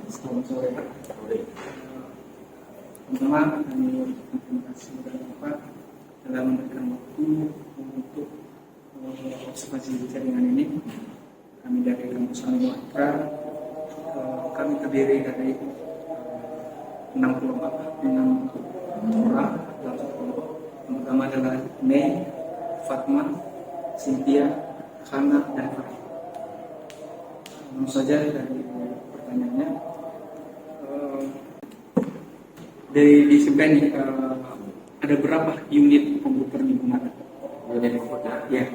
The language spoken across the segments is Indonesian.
Selamat sore. Pertama, kami terima kasih kepada Bapak telah memberikan waktu untuk observasi jaringan ini. Kami dari kampus Anwar, kami terdiri dari 6 orang. Yang pertama adalah Mei, Fatma, Cynthia, Hana, dan Farid. Langsung saja dari pertanyaannya, di sebelah ini ada berapa unit komputer digunakan? Unit komputer? Ya.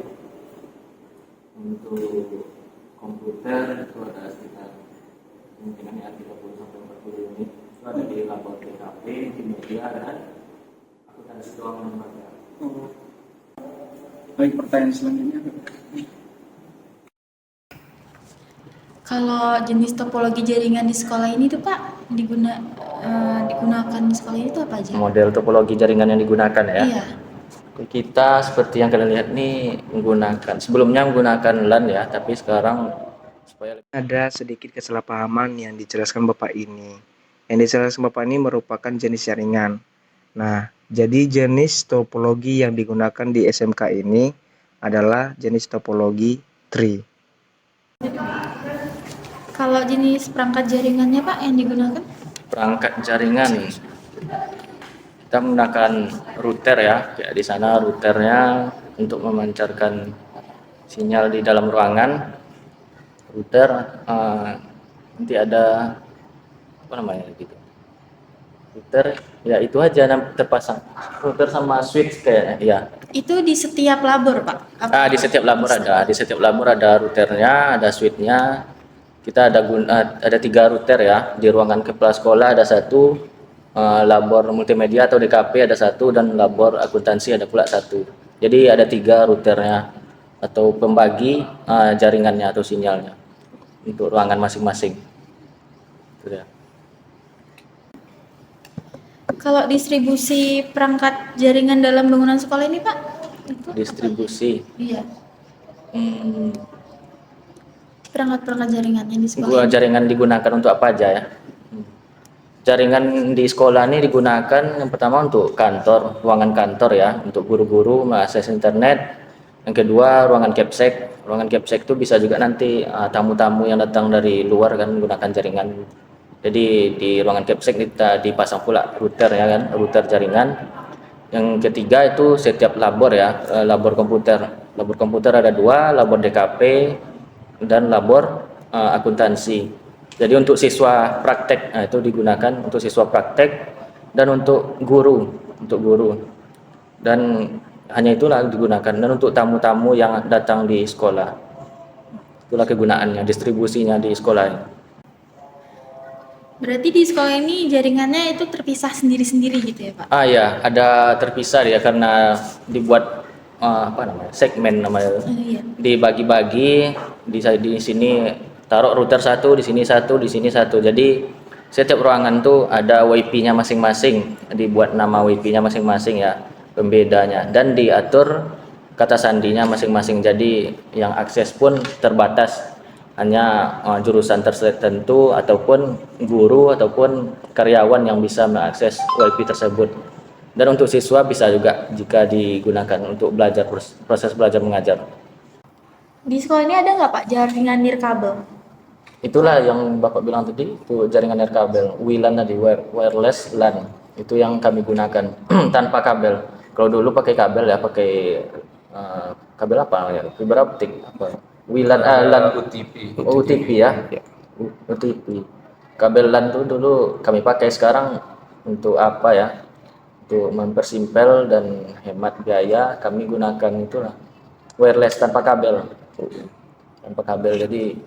Untuk komputer itu ada sekitar kemungkinannya 30 sampai 40 unit. Itu ada di labor TKP, di media, dan akuntansi keuangan lembaga. Oh. Baik, pertanyaan selanjutnya. Kalau jenis topologi jaringan di sekolah ini tuh Pak digunakan di sekolah ini tuh apa aja? Model topologi jaringan yang digunakan ya? Iya. Kita seperti yang kalian lihat nih sebelumnya menggunakan LAN ya, tapi sekarang supaya ada sedikit kesalahpahaman yang dijelaskan Bapak ini. Yang dijelaskan Bapak ini merupakan jenis jaringan. Nah, jadi jenis topologi yang digunakan di SMK ini adalah jenis topologi tree. Kalau jenis perangkat jaringannya Pak yang digunakan? perangkat jaringan kita menggunakan router ya. Kayak di sana routernya untuk memancarkan sinyal di dalam ruangan. Router nanti ada apa namanya gitu. Router ya itu aja terpasang. Router sama switch kayaknya ya. Itu di setiap labor Pak? Di setiap labor ada. Di setiap labor ada routernya, ada switchnya. Kita ada 3 router ya. Di ruangan kepala sekolah ada 1, labor multimedia atau DKP ada 1, dan labor akuntansi ada pula 1. Jadi ada 3 routernya atau pembagi jaringannya atau sinyalnya untuk ruangan masing-masing. Itu ya. Kalau distribusi perangkat jaringan dalam bangunan sekolah ini Pak? Itu Distribusi. iya. Perangkat-perangkat jaringan yang di sekolah. Jaringan digunakan untuk apa aja ya? Jaringan di sekolah ini digunakan yang pertama untuk kantor, ruangan kantor ya, untuk guru-guru mengakses internet. Yang kedua ruangan capsek. Ruangan capsek itu bisa juga nanti tamu-tamu yang datang dari luar kan menggunakan jaringan. Jadi di ruangan capsek kita dipasang pula router ya kan, router jaringan. Yang ketiga itu setiap labor ya, labor komputer. Labor komputer ada 2, labor DKP dan labor akuntansi. Jadi untuk siswa praktek itu digunakan untuk siswa praktek dan untuk guru, dan hanya itulah digunakan, dan untuk tamu-tamu yang datang di sekolah. Itu Itulah kegunaannya, distribusinya di sekolah ini. Berarti di sekolah ini jaringannya itu terpisah sendiri-sendiri gitu ya Pak? Ya, ada terpisah ya karena dibuat apa namanya, segmen namanya. Iya. Dibagi-bagi di sini taruh router satu, di sini satu, di sini satu. Jadi setiap ruangan tuh ada WiFi-nya masing-masing, dibuat nama WiFi-nya masing-masing ya, pembedanya, dan diatur kata sandinya masing-masing. Jadi yang akses pun terbatas, hanya jurusan tertentu ataupun guru ataupun karyawan yang bisa mengakses WiFi tersebut. Dan untuk siswa bisa juga jika digunakan untuk belajar, proses belajar mengajar. Di sekolah ini ada nggak Pak jaringan nirkabel? Itulah yang Bapak bilang tadi, itu jaringan nirkabel, WLAN tadi, wireless LAN. Itu yang kami gunakan tanpa kabel. Kalau dulu pakai kabel ya, pakai kabel apa ya? Fiber optik apa? WLAN LAN OTP ya. OTP. Kabel LAN tuh dulu kami pakai, sekarang untuk apa ya? Untuk mempersimpel dan hemat biaya kami gunakan itulah wireless tanpa kabel. Jadi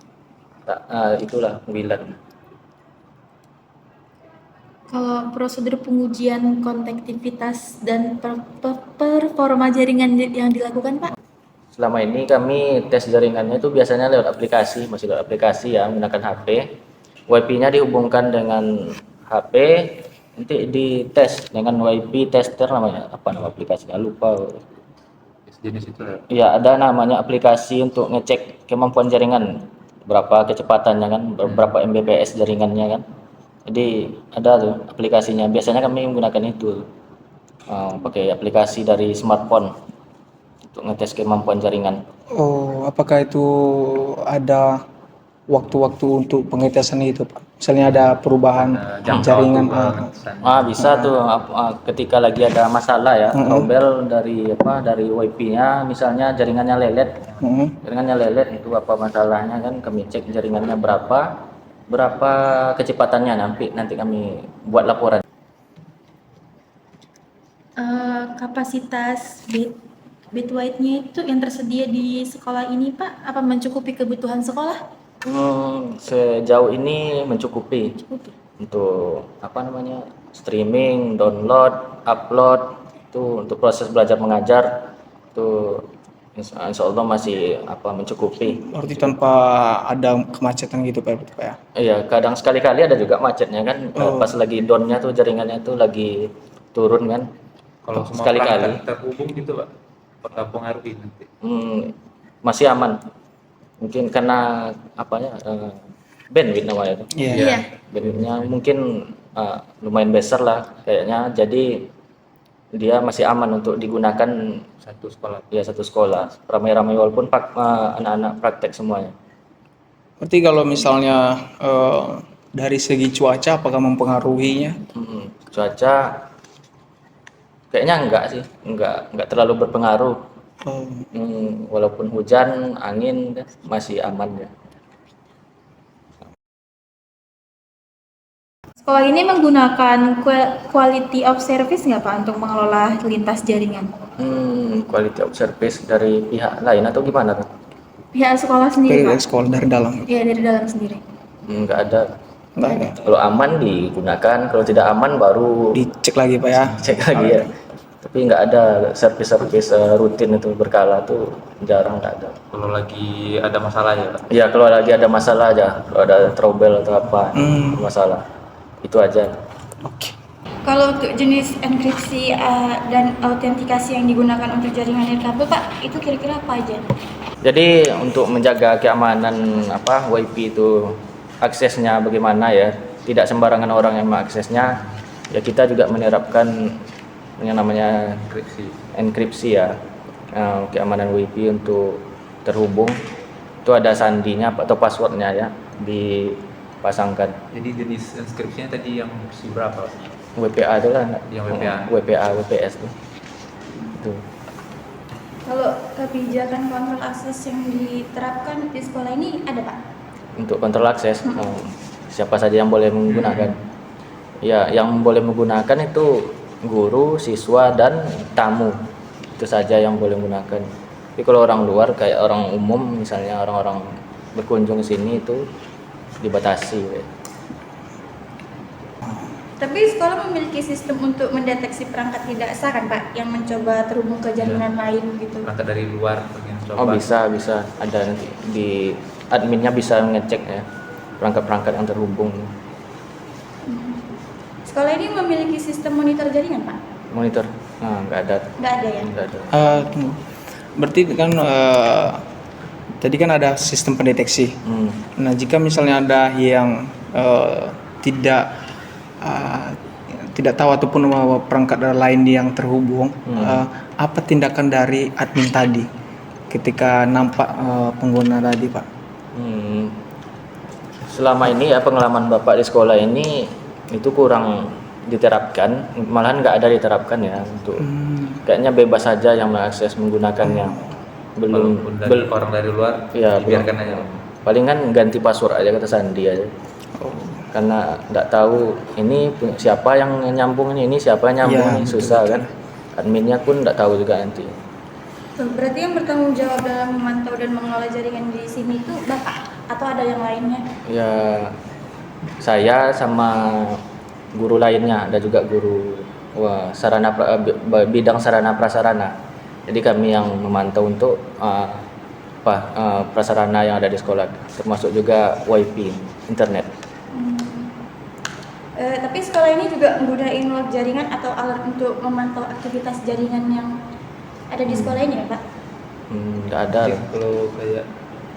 itulah WLAN. Kalau prosedur pengujian konektivitas dan performa jaringan yang dilakukan Pak? Selama ini kami tes jaringannya itu biasanya lewat aplikasi, masih lewat aplikasi ya, menggunakan HP. WiFi-nya dihubungkan dengan HP, nanti dites dengan WiFi tester namanya, apa nama aplikasinya lupa. Jenis itu ya. Ya, ada namanya aplikasi untuk ngecek kemampuan jaringan, berapa kecepatannya kan, berapa Mbps jaringannya kan. Jadi ada tuh aplikasinya. Biasanya kami menggunakan itu, pakai aplikasi dari smartphone untuk ngetes kemampuan jaringan. Oh, apakah itu ada waktu-waktu untuk pengetesan itu, Pak? Misalnya ada perubahan jaringan. Bisa tuh ketika lagi ada masalah ya, trouble dari WiFi-nya, misalnya jaringannya lelet. Jaringannya lelet itu apa masalahnya kan, kami cek jaringannya berapa kecepatannya, nanti kami buat laporan. Kapasitas bandwidth-nya itu yang tersedia di sekolah ini Pak, apa mencukupi kebutuhan sekolah? Sejauh ini mencukupi untuk apa namanya, streaming, download, upload, itu untuk proses belajar mengajar itu insya Allah masih mencukupi. Berarti tanpa ada kemacetan gitu, Pak ya? Iya, kadang sekali-kali ada juga macetnya kan, pas lagi downnya tuh jaringannya tuh lagi turun kan. Kalau semua sekali-kali perangkat terhubung gitu Pak, apakah pengaruhi nanti? masih aman. Mungkin karena bandwidth namanya itu. Iya. Bandwidthnya mungkin lumayan besar lah kayaknya, jadi dia masih aman untuk digunakan Satu sekolah. ya satu sekolah ramai-ramai, walaupun anak-anak praktek semuanya. Berarti kalau misalnya dari segi cuaca apakah mempengaruhinya? Cuaca kayaknya enggak sih, enggak terlalu berpengaruh. Walaupun hujan, angin masih aman ya. Sekolah ini menggunakan quality of service nggak Pak untuk mengelola lintas jaringan? Quality of service dari pihak lain atau gimana tuh? Pihak sekolah sendiri Dari Pak? sekolah dari dalam? Iya, dari dalam sendiri. Enggak ada. Enggak ada. Kalau aman digunakan, kalau tidak aman baru Dicek lagi, Pak ya? cek lagi ya. Tapi nggak ada servis rutin itu berkala tuh, jarang, nggak ada. Kalau lagi ada masalah ya Pak? Ya kalau lagi ada masalah aja, kalau ada trouble atau apa masalah, itu aja. Oke. Kalau untuk jenis enkripsi dan autentikasi yang digunakan untuk jaringan nirkabel Pak, itu kira-kira apa aja? Jadi untuk menjaga keamanan WiFi itu, aksesnya bagaimana ya, tidak sembarangan orang yang mengaksesnya. Ya kita juga menerapkan yang namanya enkripsi ya, keamanan WiFi untuk terhubung. Itu ada sandinya atau passwordnya ya, dipasangkan. Jadi jenis inskripsinya tadi yang versi berapa Pak? WPA itu lah. Yang WPA. WPA, WPS tuh. Itu. Kalau kebijakan kontrol akses yang diterapkan di sekolah ini ada Pak? Untuk kontrol akses, siapa saja yang boleh menggunakan. Ya, yang boleh menggunakan itu guru, siswa, dan tamu. Itu saja yang boleh menggunakan. Tapi kalau orang luar kayak orang umum, misalnya orang-orang berkunjung ke sini itu dibatasi. Tapi sekolah memiliki sistem untuk mendeteksi perangkat tidak sah kan Pak, yang mencoba terhubung ke jaringan lain gitu. Perangkat dari luar pengen coba. Oh bisa ada nanti di adminnya bisa ngecek ya perangkat-perangkat yang terhubung. Sekolah ini memiliki sistem monitor jaringan Pak? Monitor, nah nggak ada. Nggak ada ya? Nggak ada. Tunggu. Berarti kan tadi kan ada sistem pendeteksi. Nah, jika misalnya ada yang tidak tahu ataupun perangkat lain yang terhubung, apa tindakan dari admin tadi ketika nampak pengguna tadi, Pak? Selama ini ya pengalaman Bapak di sekolah ini itu kurang diterapkan, malahan nggak ada diterapkan ya untuk kayaknya bebas saja yang mengakses menggunakannya. Walaupun dari orang dari luar Ya, dibiarkan aja. palingan ganti password aja kata Sandi aja. Karena nggak tahu ini siapa yang nyambung ini siapa yang nyambung Ya, ini betul, susah betul. kan. Adminnya pun nggak tahu juga nanti. Berarti yang bertanggung jawab dalam memantau dan mengelola jaringan di sini itu Bapak atau ada yang lainnya? Ya saya sama guru lainnya, ada juga guru bidang sarana prasarana. Jadi kami yang memantau untuk prasarana yang ada di sekolah, termasuk juga WiFi internet. Tapi sekolah ini juga menggunakan log jaringan atau alat untuk memantau aktivitas jaringan yang ada di sekolah ini ya Pak? Nggak ada. Mungkin kalau kayak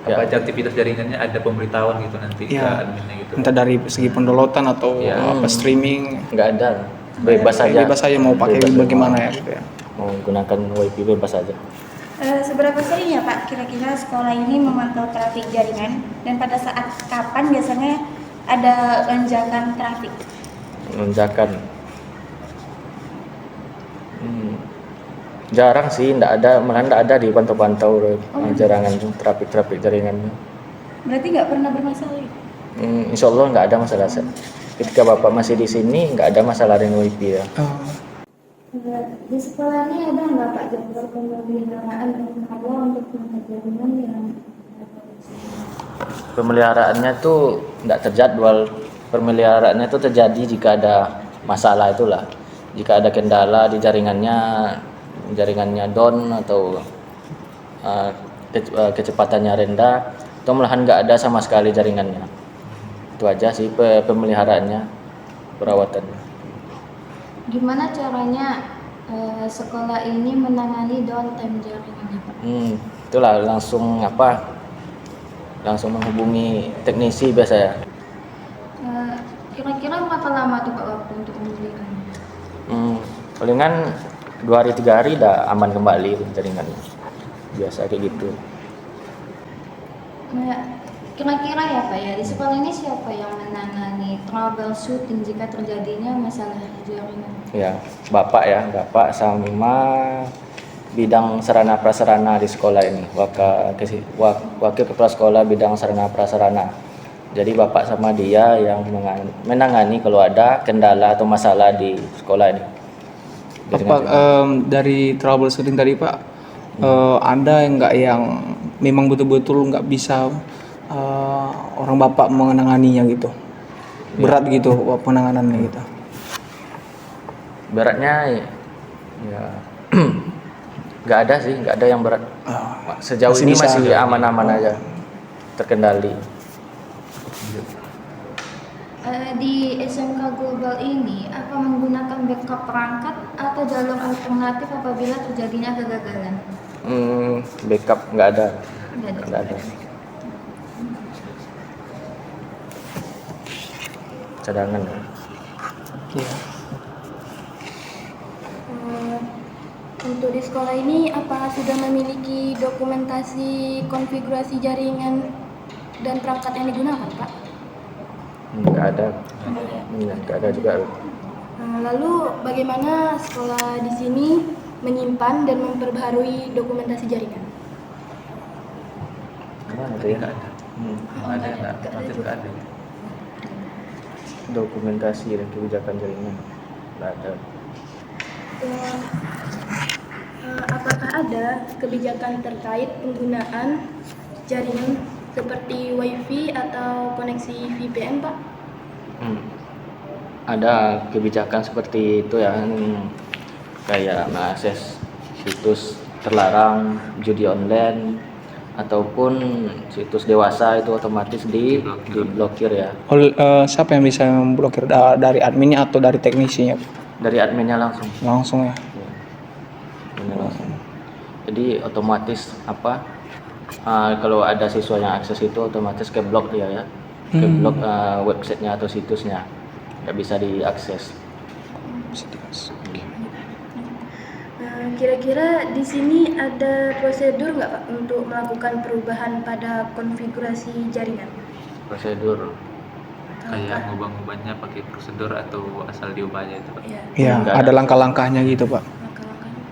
Ya. apa aja aktivitas jaringannya ada pemberitahuan gitu nanti ke Ya. adminnya gitu. Entah dari segi pendownloadan atau Ya. streaming. Nggak ada, bebas saja. Bebas saja mau pakai Bebas. bagaimana ya gitu ya. Mau gunakan WiFi bebas saja. Seberapa sering ya Pak kira-kira sekolah ini memantau trafik jaringan dan pada saat kapan biasanya ada lonjakan trafik? Lonjakan. Jarang sih, malah nggak ada di pantau-pantau jaringan trafik jaringannya. Berarti nggak pernah bermasalah ya? Insya Allah nggak ada masalah. Ketika Bapak masih di sini nggak ada masalah dengan WiFi ya. Di sekolah ini ada nggak Pak jadwal pemeliharaan kabel untuk jaringan yang Pemeliharaannya tuh nggak terjadwal. Pemeliharaannya tuh terjadi jika ada masalah itulah. Jika ada kendala di jaringannya down atau kecepatannya rendah, atau malahan nggak ada sama sekali jaringannya. Itu aja sih pemeliharaannya, perawatannya. Gimana caranya sekolah ini menangani downtime jaringannya Pak? Itulah langsung menghubungi teknisi biasa ya. Kira-kira berapa lama tuh Pak waktu untuk memulihkannya? Palingan 2 hari 3 hari udah aman kembali jaringannya. Biasa kayak gitu. Nah, kira-kira ya Pak ya, di sekolah ini siapa yang menangani troubleshooting jika terjadinya masalah jaringan? Ya, Bapak sama bidang sarana prasarana di sekolah ini, wakil kepala sekolah bidang sarana prasarana. Jadi Bapak sama dia yang menangani kalau ada kendala atau masalah di sekolah ini. Pak, dari troubleshooting tadi Pak, ada nggak yang memang betul-betul nggak bisa orang Bapak menanganinya gitu? Berat gitu penanganannya gitu? Beratnya ya nggak ada sih, nggak ada yang berat. Sejauh masih ini bisa. masih aman-aman aja, terkendali. Di SMK Global ini apa menggunakan backup perangkat atau jalur alternatif apabila terjadinya kegagalan? Backup nggak ada. Nggak ada. Nggak ada. Cadangan. Iya. Untuk di sekolah ini apa sudah memiliki dokumentasi konfigurasi jaringan dan perangkat yang digunakan Pak? Nggak ada. Nggak ada juga. Lalu bagaimana sekolah di sini menyimpan dan memperbaharui dokumentasi jaringan? Gimana tuh ya? Nggak ada. Nggak ada. Dokumentasi dan kebijakan jaringan nggak ada. Apakah ada kebijakan terkait penggunaan jaringan seperti WiFi atau koneksi VPN, Pak? Ada kebijakan seperti itu ya, kayak mengakses situs terlarang, judi online, ataupun situs dewasa itu otomatis diblokir ya. Siapa yang bisa memblokir, dari adminnya atau dari teknisinya? Dari adminnya langsung. Langsung ya. Adminnya langsung. Jadi otomatis kalau ada siswa yang akses itu otomatis keblok dia ya, keblok websitenya atau situsnya, nggak bisa diakses. Kira-kira di sini ada prosedur nggak, Pak, untuk melakukan perubahan pada konfigurasi jaringan? Prosedur Kayak ngubah-ngubahnya pakai prosedur atau asal diubah aja itu Pak? Iya, Iya, Nggak ada ada. langkah-langkahnya gitu, Pak. langkah-langkahnya.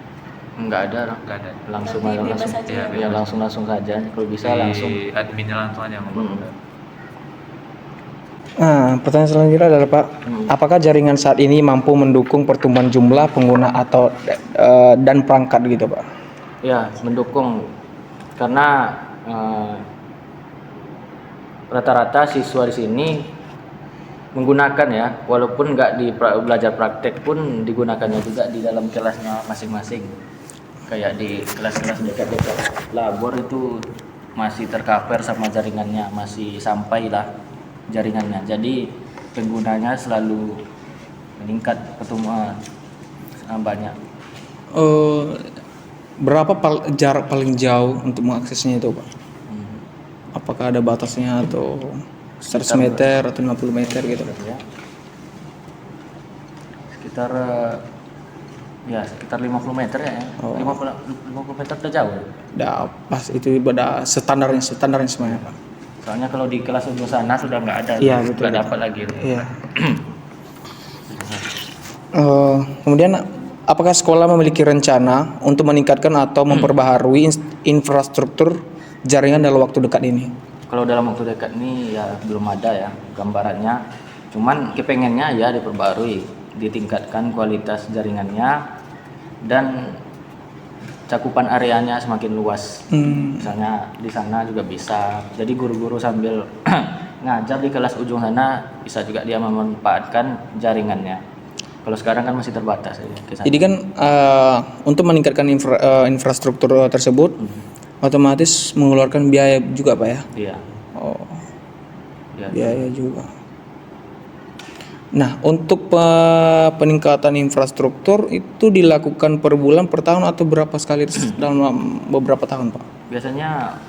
nggak ada, Nggak ada. langsung Berarti bebas langsung aja. Iya, ya langsung saja kalau bisa Di langsung. adminnya langsung aja ngubah-ngubah. Nah, pertanyaan selanjutnya adalah, Pak, apakah jaringan saat ini mampu mendukung pertumbuhan jumlah pengguna atau dan perangkat gitu, Pak? Ya, mendukung karena rata-rata siswa di sini menggunakan ya, walaupun nggak di belajar praktek pun digunakannya juga di dalam kelasnya masing-masing. Kayak di kelas-kelas dekat-dekat labor itu masih tercover sama jaringannya, masih sampai lah jaringannya. Jadi penggunanya selalu meningkat, pertumbuhan banyak. Berapa jarak paling jauh untuk mengaksesnya itu, Pak? Apakah ada batasnya atau 100 meter atau 50 meter gitu? Ya. Sekitar 50 meter ya. 50 meter udah jauh. Udah pas itu pada standarnya semuanya, Pak. Soalnya kalau di kelas ujung sana sudah nggak ada, Iya, betul. nggak dapat lagi. Iya. Kemudian apakah sekolah memiliki rencana untuk meningkatkan atau memperbaharui infrastruktur jaringan dalam waktu dekat ini? Kalau dalam waktu dekat ini ya belum ada ya gambarannya. Cuman kepengennya ya diperbarui, ditingkatkan kualitas jaringannya dan cakupan areanya semakin luas. Misalnya di sana juga bisa. Jadi guru-guru sambil ngajar di kelas ujung sana bisa juga dia memanfaatkan jaringannya. Kalau sekarang kan masih terbatas ya ke sana. Jadi kan untuk meningkatkan infrastruktur tersebut otomatis mengeluarkan biaya juga, Pak ya? Iya. Oh, Iya. biaya juga. Nah, untuk peningkatan infrastruktur itu dilakukan per bulan, per tahun atau berapa sekali dalam beberapa tahun, Pak? Biasanya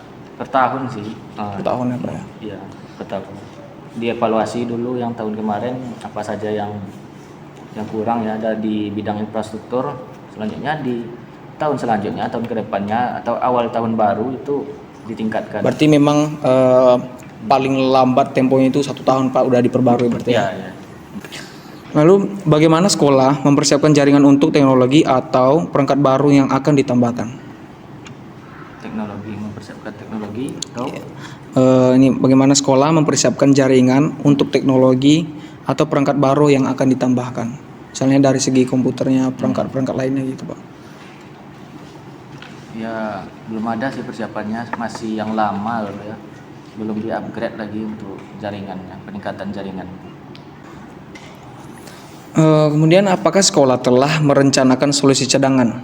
per tahun sih. Per tahun ya, Pak ya? Iya, per tahun. Dievaluasi dulu yang tahun kemarin apa saja yang kurang ya ada di bidang infrastruktur. Selanjutnya di tahun selanjutnya, tahun kedepannya atau awal tahun baru itu ditingkatkan. Berarti memang paling lambat temponya itu 1 tahun, Pak, udah diperbarui berarti Iya, ya? ya. Lalu bagaimana sekolah mempersiapkan jaringan untuk teknologi atau perangkat baru yang akan ditambahkan? Teknologi, mempersiapkan teknologi atau Ini bagaimana sekolah mempersiapkan jaringan untuk teknologi atau perangkat baru yang akan ditambahkan? Misalnya dari segi komputernya, perangkat-perangkat lainnya gitu, Pak. ya belum ada sih persiapannya, masih yang lama loh ya. Belum di-upgrade lagi untuk jaringannya, peningkatan jaringan. Kemudian apakah sekolah telah merencanakan solusi cadangan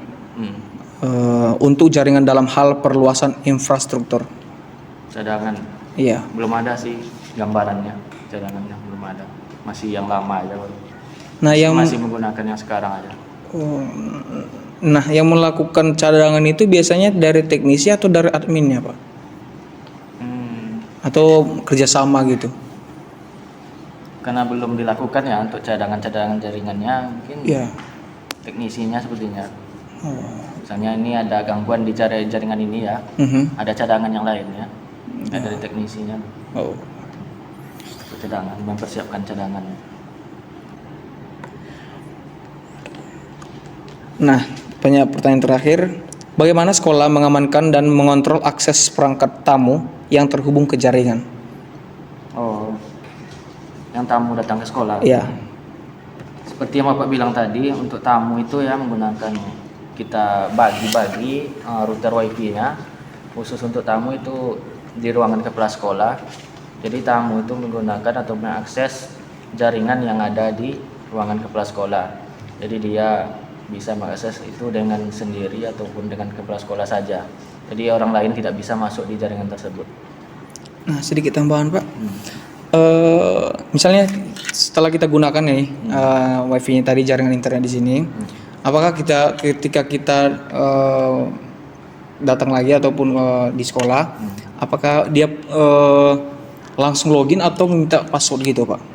untuk jaringan dalam hal perluasan infrastruktur? Cadangan Iya. belum ada sih gambarannya, cadangannya belum ada, masih yang lama aja. Nah, Masih menggunakan yang sekarang aja. yang melakukan cadangan itu biasanya dari teknisi atau dari adminnya, Pak? Atau kerjasama gitu? Karena belum dilakukan ya untuk cadangan-cadangan jaringannya, mungkin Iya. teknisinya sepertinya. Misalnya ini ada gangguan di jaringan ini ya, ada cadangan yang lain ya, dari teknisinya. Oh. Untuk cadangan, mempersiapkan cadangan. Nah, pertanyaan terakhir, bagaimana sekolah mengamankan dan mengontrol akses perangkat tamu yang terhubung ke jaringan? Oh, yang tamu datang ke sekolah. Iya. Seperti yang Bapak bilang tadi, untuk tamu itu ya menggunakan, kita bagi-bagi router wifi-nya khusus untuk tamu itu di ruangan kepala sekolah. Jadi tamu itu menggunakan atau mengakses jaringan yang ada di ruangan kepala sekolah. Jadi dia bisa mengakses itu dengan sendiri ataupun dengan kepala sekolah saja. Jadi orang lain tidak bisa masuk di jaringan tersebut. Nah, sedikit tambahan Pak. Misalnya setelah kita gunakan nih wifi-nya tadi, jaringan internet di sini, apakah ketika kita datang lagi ataupun di sekolah, apakah dia langsung login atau minta password gitu Pak?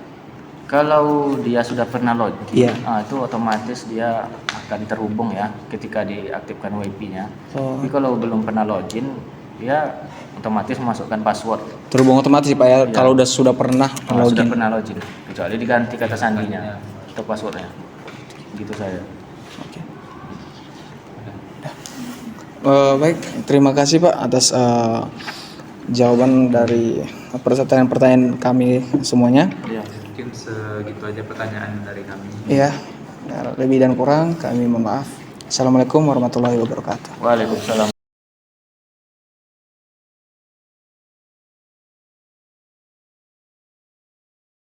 Kalau dia sudah pernah login, Iya. itu otomatis dia akan terhubung ya ketika diaktifkan wifi-nya. Oh. Tapi kalau belum pernah login, dia otomatis memasukkan password. Terhubung otomatis Pak ya, Iya. kalau sudah pernah Kalau sudah login. pernah login, kecuali diganti kata sandinya atau passwordnya. Gitu saya. Oke. Baik, terima kasih Pak atas jawaban dari pertanyaan-pertanyaan kami semuanya. Iya. Mungkin segitu aja pertanyaan dari kami. Iya, lebih dan kurang kami mohon maaf. Assalamualaikum warahmatullahi wabarakatuh. Waalaikumsalam.